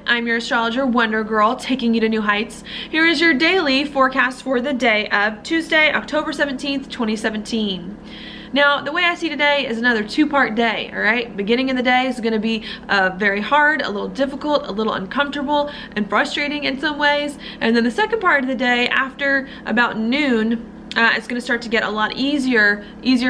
I'm your astrologer, Wonder Girl, taking you to new heights. Here is your daily forecast for the day of Tuesday, October 17th, 2017. Now, the way I see today is another two-part day, all right? Beginning of the day is going to be very hard, a little difficult, a little uncomfortable, and frustrating in some ways. And then the second part of the day, after about noon, it's going to start to get a lot easier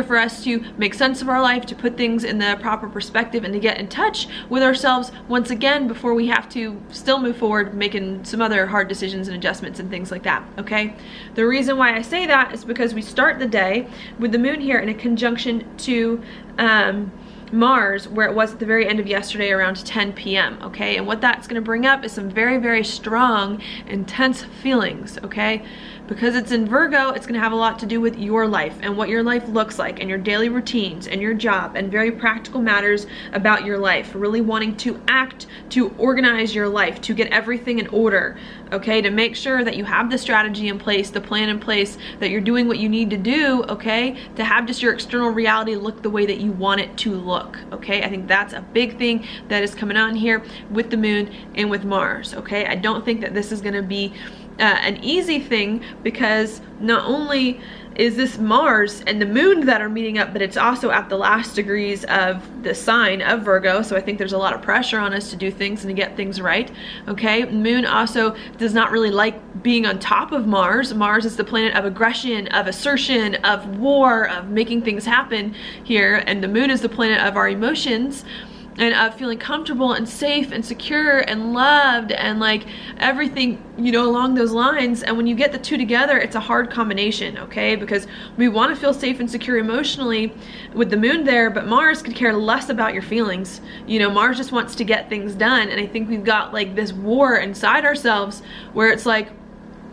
for us to make sense of our life, to put things in the proper perspective, and to get in touch with ourselves once again before we have to still move forward making some other hard decisions and adjustments and things like that, okay? The reason why I say that is because we start the day with the moon here in a conjunction to Mars, where it was at the very end of yesterday around 10 p.m. okay? And what that's going to bring up is some very, very strong, intense feelings, okay? Because it's in Virgo, it's going to have a lot to do with your life and what your life looks like and your daily routines and your job and very practical matters about your life. Really wanting to act, to organize your life, to get everything in order, okay? To make sure that you have the strategy in place, the plan in place, that you're doing what you need to do, okay? To have just your external reality look the way that you want it to look, okay? I think that's a big thing that is coming on here with the moon and with Mars, okay? I don't think that this is going to be an easy thing, because not only is this Mars and the moon that are meeting up, but it's also at the last degrees of the sign of Virgo, so I think there's a lot of pressure on us to do things and to get things right, okay? Moon also does not really like being on top of Mars. Mars is the planet of aggression, of assertion, of war, of making things happen here, and the moon is the planet of our emotions, and of feeling comfortable and safe and secure and loved and like everything, you know, along those lines. And when you get the two together, it's a hard combination, okay? Because we want to feel safe and secure emotionally with the moon there, but Mars could care less about your feelings. You know, Mars just wants to get things done. And I think we've got like this war inside ourselves where it's like,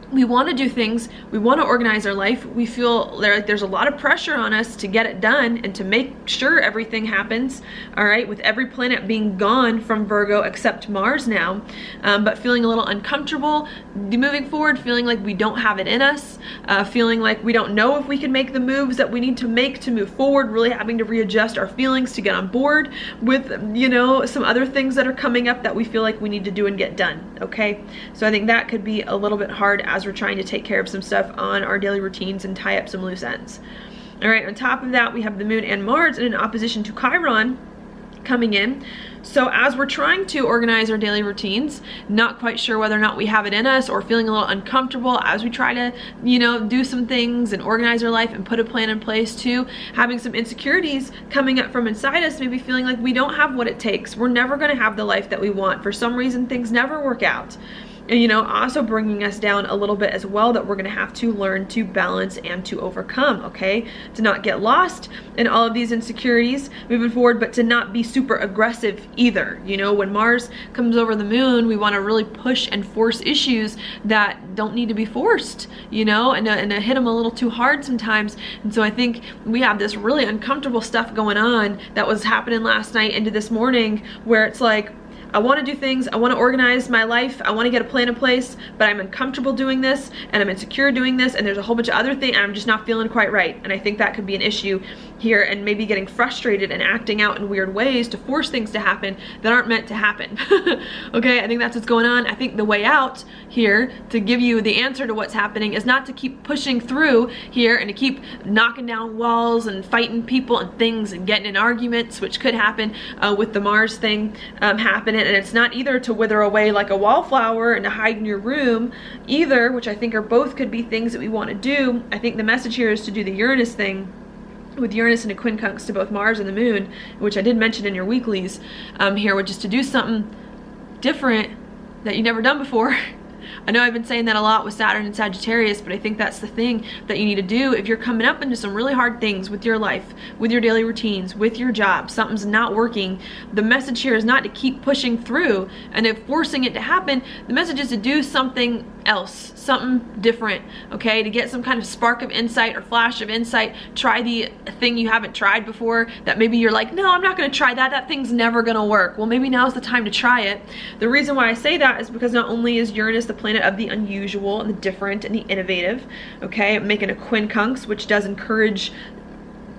we want to do things, we want to organize our life, we feel there's a lot of pressure on us to get it done and to make sure everything happens, all right, with every planet being gone from Virgo except Mars now, but feeling a little uncomfortable moving forward, feeling like we don't have it in us, feeling like we don't know if we can make the moves that we need to make to move forward, really having to readjust our feelings to get on board with, you know, some other things that are coming up that we feel like we need to do and get done, okay? So I think that could be a little bit hard as we're trying to take care of some stuff on our daily routines and tie up some loose ends. All right, on top of that, we have the moon and Mars in an opposition to Chiron coming in. So as we're trying to organize our daily routines, not quite sure whether or not we have it in us, or feeling a little uncomfortable as we try to, you know, do some things and organize our life and put a plan in place too, having some insecurities coming up from inside us, maybe feeling like we don't have what it takes. We're never going to have the life that we want. For some reason, things never work out. And, you know, also bringing us down a little bit as well, that we're going to have to learn to balance and to overcome, okay? To not get lost in all of these insecurities moving forward, but to not be super aggressive either. You know, when Mars comes over the moon, we want to really push and force issues that don't need to be forced, you know, and to hit them a little too hard sometimes. And so I think we have this really uncomfortable stuff going on that was happening last night into this morning, where it's like, I want to do things, I want to organize my life, I want to get a plan in place, but I'm uncomfortable doing this, and I'm insecure doing this, and there's a whole bunch of other things, and I'm just not feeling quite right. And I think that could be an issue here, and maybe getting frustrated and acting out in weird ways to force things to happen that aren't meant to happen. Okay, I think that's what's going on. I think the way out here, to give you the answer to what's happening, is not to keep pushing through here and to keep knocking down walls and fighting people and things and getting in arguments, which could happen with the Mars thing happening. And it's not either to wither away like a wallflower and to hide in your room either, which I think are both could be things that we want to do. I think the message here is to do the Uranus thing, with Uranus and a quincunx to both Mars and the moon, which I did mention in your weeklies here, which is to do something different that you've never done before. I know I've been saying that a lot with Saturn and Sagittarius, but I think that's the thing that you need to do if you're coming up into some really hard things with your life, with your daily routines, with your job, something's not working. The message here is not to keep pushing through and if forcing it to happen. The message is to do something else, something different, okay? To get some kind of spark of insight or flash of insight. Try the thing you haven't tried before that maybe you're like, no, I'm not gonna try that. That thing's never gonna work. Well, maybe now's the time to try it. The reason why I say that is because not only is Uranus the planet of the unusual and the different and the innovative, okay? Making a quincunx, which does encourage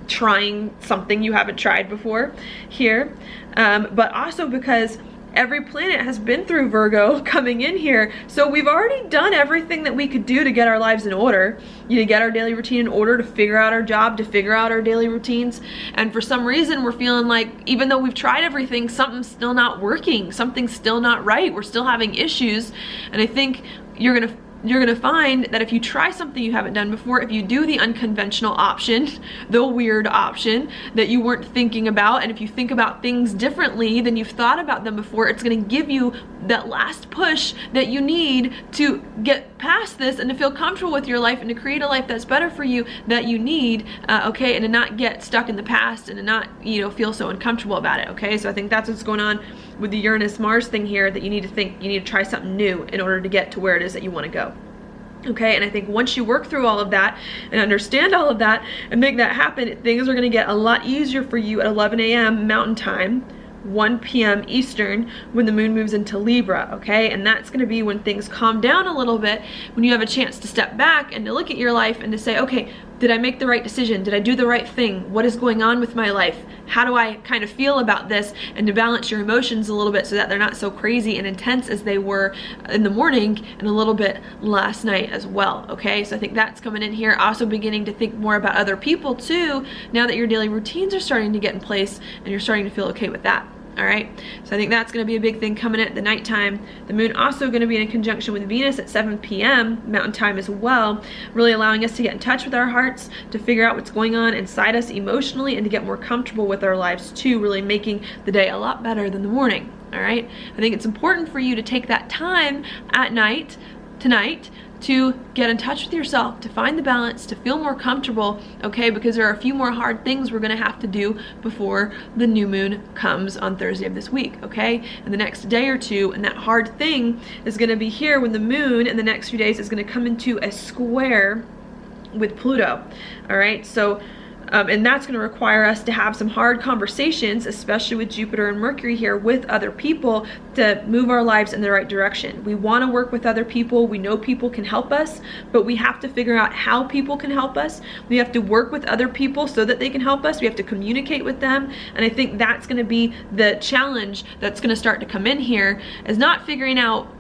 trying something you haven't tried before here, but also because every planet has been through Virgo coming in here. So we've already done everything that we could do to get our lives in order, to get our daily routine in order, to figure out our job, to figure out our daily routines. And for some reason, we're feeling like even though we've tried everything, something's still not working, something's still not right, we're still having issues. And I think you're gonna find that if you try something you haven't done before, if you do the unconventional option, the weird option that you weren't thinking about, and if you think about things differently than you've thought about them before, it's gonna give you that last push that you need to get past this and to feel comfortable with your life and to create a life that's better for you, that you need, okay, and to not get stuck in the past and to not, feel so uncomfortable about it, okay? So I think that's what's going on with the Uranus-Mars thing here, that you need to think, you need to try something new in order to get to where it is that you want to go. Okay, and I think once you work through all of that and understand all of that and make that happen, things are going to get a lot easier for you at 11 a.m. Mountain Time, 1 p.m. Eastern, when the moon moves into Libra, okay? And that's going to be when things calm down a little bit, when you have a chance to step back and to look at your life and to say, okay, did I make the right decision? Did I do the right thing? What is going on with my life? How do I kind of feel about this? And to balance your emotions a little bit so that they're not so crazy and intense as they were in the morning and a little bit last night as well, okay? So I think that's coming in here. Also beginning to think more about other people too, now that your daily routines are starting to get in place and you're starting to feel okay with that. All right, so I think that's going to be a big thing coming at the nighttime. The moon also going to be in conjunction with Venus at 7 p.m. Mountain Time as well, really allowing us to get in touch with our hearts, to figure out what's going on inside us emotionally, and to get more comfortable with our lives too, really making the day a lot better than the morning. All right, I think it's important for you to take that time at night, tonight, to get in touch with yourself, to find the balance, to feel more comfortable, okay? Because there are a few more hard things we're gonna have to do before the new moon comes on Thursday of this week, okay? In the next day or two, and that hard thing is gonna be here when the moon in the next few days is gonna come into a square with Pluto, all right? So, and that's going to require us to have some hard conversations, especially with Jupiter and Mercury here, with other people to move our lives in the right direction. We want to work with other people. We know people can help us, but we have to figure out how people can help us. We have to work with other people so that they can help us. We have to communicate with them. And I think that's going to be the challenge that's going to start to come in here, is not figuring out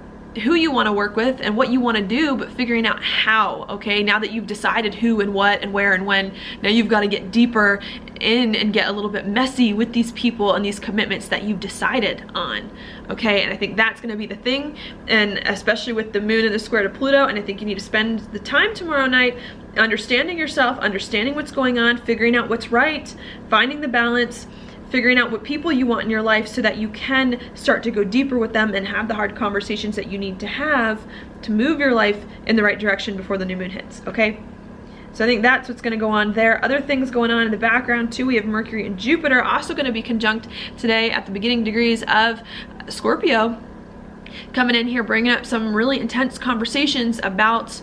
who you want to work with and what you want to do, but figuring out how, okay? Now that you've decided who and what and where and when, now you've got to get deeper in and get a little bit messy with these people and these commitments that you've decided on, okay? And I think that's going to be the thing, and especially with the moon and the square to Pluto, and I think you need to spend the time tomorrow night understanding yourself, understanding what's going on, figuring out what's right, finding the balance, figuring out what people you want in your life so that you can start to go deeper with them and have the hard conversations that you need to have to move your life in the right direction before the new moon hits, okay? So I think that's what's going to go on there. Other things going on in the background too. We have Mercury and Jupiter also going to be conjunct today at the beginning degrees of Scorpio, coming in here, bringing up some really intense conversations about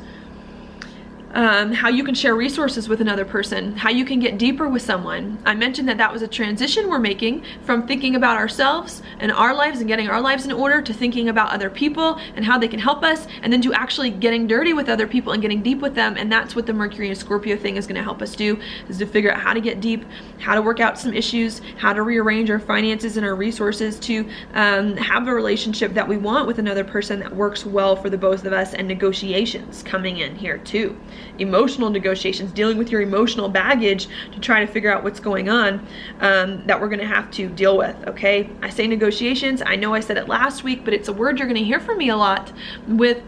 how you can share resources with another person, how you can get deeper with someone. I mentioned that that was a transition we're making from thinking about ourselves and our lives and getting our lives in order to thinking about other people and how they can help us, and then to actually getting dirty with other people and getting deep with them. And that's what the Mercury and Scorpio thing is going to help us do, is to figure out how to get deep, how to work out some issues, how to rearrange our finances and our resources to have a relationship that we want with another person that works well for the both of us, and negotiations coming in here too. Emotional negotiations, dealing with your emotional baggage to try to figure out what's going on that we're going to have to deal with, okay? I say negotiations. I know I said it last week, but it's a word you're going to hear from me a lot with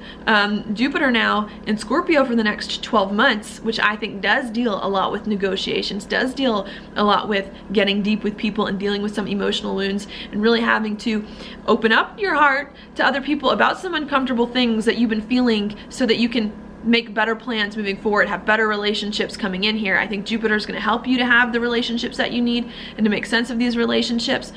Jupiter now in Scorpio for the next 12 months, which I think does deal a lot with negotiations, does deal a lot with getting deep with people and dealing with some emotional wounds, and really having to open up your heart to other people about some uncomfortable things that you've been feeling so that you can make better plans moving forward, have better relationships coming in here. I think Jupiter is going to help you to have the relationships that you need and to make sense of these relationships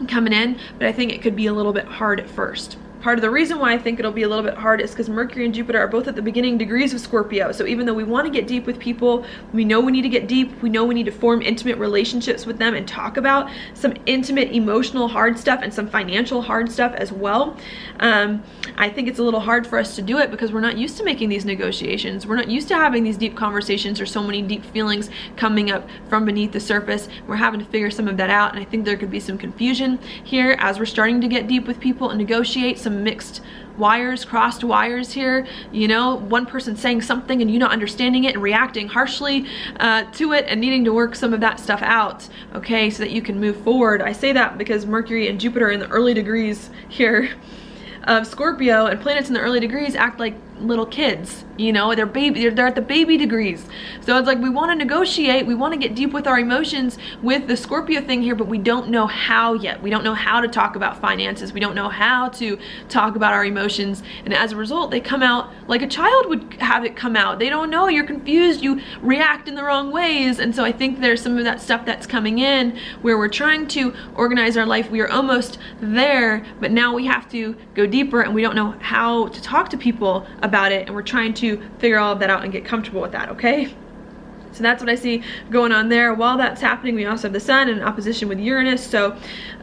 coming in, but I think it could be a little bit hard at first. part of the reason why I think it'll be a little bit hard is because Mercury and Jupiter are both at the beginning degrees of Scorpio. So even though we want to get deep with people, we know we need to get deep, we know we need to form intimate relationships with them and talk about some intimate emotional hard stuff and some financial hard stuff as well. I think it's a little hard for us to do it because we're not used to making these negotiations. We're not used to having these deep conversations or so many deep feelings coming up from beneath the surface. We're having to figure some of that out, and I think there could be some confusion here as we're starting to get deep with people and negotiate, some mixed wires, crossed wires here, you know, one person saying something and you not understanding it and reacting harshly to it and needing to work some of that stuff out, okay, so that you can move forward. I say that because Mercury and Jupiter are in the early degrees here of Scorpio, and planets in the early degrees act like little kids, you know, they're at the baby degrees. So it's like we want to negotiate, we want to get deep with our emotions with the Scorpio thing here, but we don't know how yet. We don't know how to talk about finances. We don't know how to talk about our emotions, and as a result they come out like a child would have it come out. They don't know, you're confused, you react in the wrong ways. And so I think there's some of that stuff that's coming in where we're trying to organize our life. We are almost there, but now we have to go deeper and we don't know how to talk to people about it, and we're trying to figure all of that out and get comfortable with that, okay? So that's what I see going on there. While that's happening, we also have the Sun in opposition with Uranus, so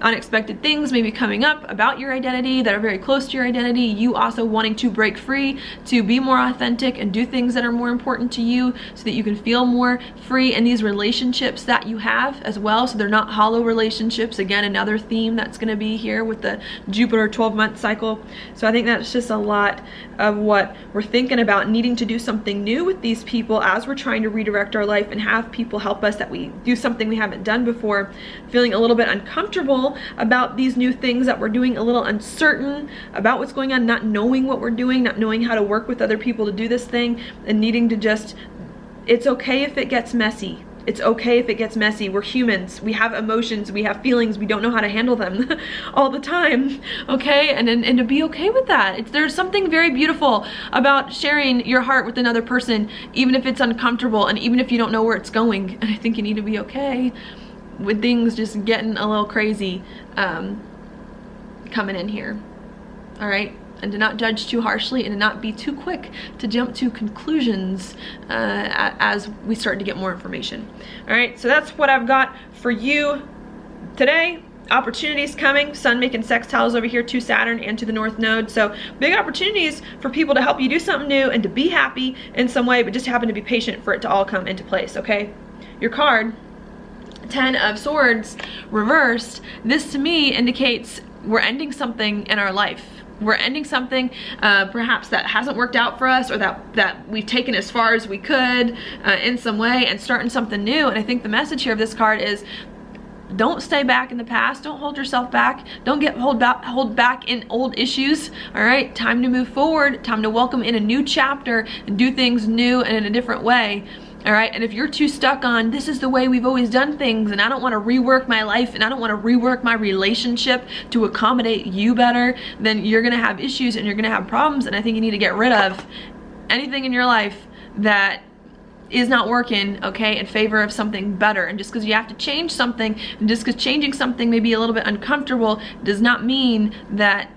unexpected things may be coming up about your identity that are very close to your identity. You also wanting to break free, to be more authentic and do things that are more important to you so that you can feel more free in these relationships that you have as well, so they're not hollow relationships. Again, another theme that's going to be here with the Jupiter 12-month cycle. So I think that's just a lot of what we're thinking about, needing to do something new with these people as we're trying to redirect our life and have people help us, that we do something we haven't done before, feeling a little bit uncomfortable about these new things that we're doing, a little uncertain about what's going on, not knowing what we're doing, not knowing how to work with other people to do this thing, and needing to just, it's okay if it gets messy. It's okay if it gets messy. We're humans. We have emotions. We have feelings. We don't know how to handle them all the time, okay? And to be okay with that. There's something very beautiful about sharing your heart with another person, even if it's uncomfortable and even if you don't know where it's going. And I think you need to be okay with things just getting a little crazy coming in here, all right? And to not judge too harshly and to not be too quick to jump to conclusions as we start to get more information. All right, so that's what I've got for you today. Opportunities coming, Sun making sextiles over here to Saturn and to the North Node. So big opportunities for people to help you do something new and to be happy in some way, but just happen to be patient for it to all come into place, okay? Your card, 10 of Swords reversed, this to me indicates we're ending something in our life. We're ending something perhaps that hasn't worked out for us, or that we've taken as far as we could in some way, and starting something new. And I think the message here of this card is, don't stay back in the past. Don't hold yourself back. Don't get hold back in old issues. All right, time to move forward. Time to welcome in a new chapter and do things new and in a different way. All right, and if you're too stuck on, this is the way we've always done things, and I don't want to rework my life, and I don't want to rework my relationship to accommodate you better, then you're going to have issues and you're going to have problems. And I think you need to get rid of anything in your life that is not working, okay, in favor of something better. And just because you have to change something, and just because changing something may be a little bit uncomfortable, does not mean that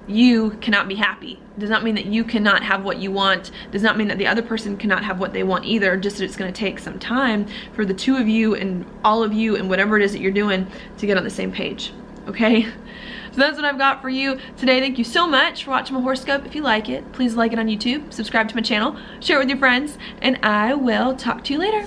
you cannot be happy. Does not mean that you cannot have what you want. Does not mean that the other person cannot have what they want either. Just that it's going to take some time for the two of you and all of you and whatever it is that you're doing to get on the same page, okay? So that's what I've got for you today. Thank you so much for watching my horoscope. If you like it, please like it on YouTube, subscribe to my channel, share it with your friends, and I will talk to you later.